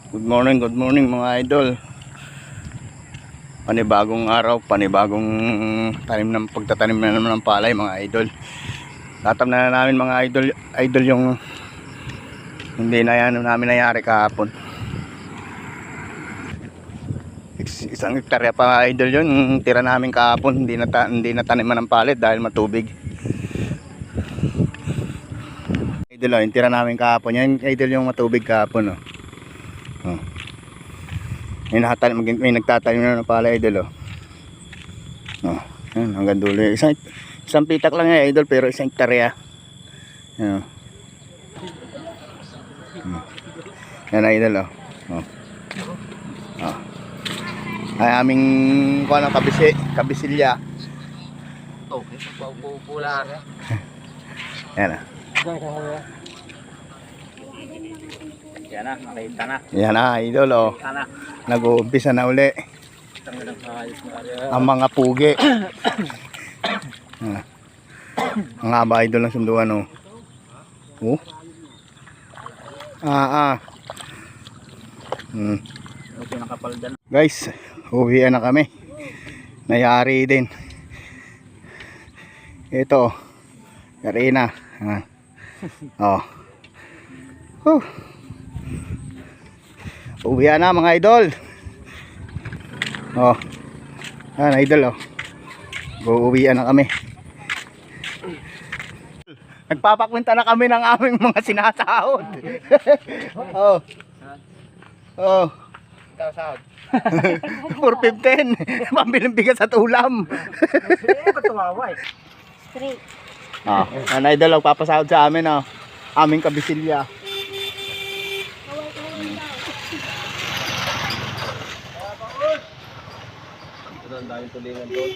Good morning mga idol. Panibagong araw, panibagong pagtatanim na naman ng palay mga idol. Tatam na namin mga idol yung hindi na yan namin nangyari kahapon. Isang hektarya pa idol yun, tira namin kahapon, hindi na taniman ng palay dahil matubig. Idol, yung tira namin kahapon, yan idol yung matubig kahapon. May nagtatanim na ng palay idol. Yan, hanggang dulo. Isang pitak lang yan idol, pero isang hektarya. Yan idol. Ay aming kabisilya. Yan Yan na, nakita na. Yan na idol. Nag-uumpisa na uli ang mga pugi. Ang haba idol ng sunduan. Guys, uwian na kami. Nayari din. Ito, Karina. Uwian na mga idol. Yan idol. Uuwian na kami. Nagpapakwenta na kami ng aming mga sinasahod. Sahod. 415. Pambiling bigas at ulam. Straight. Yan idol, papasahod sa amin. Aming kabisilya. Ito ang daming tulingan doon.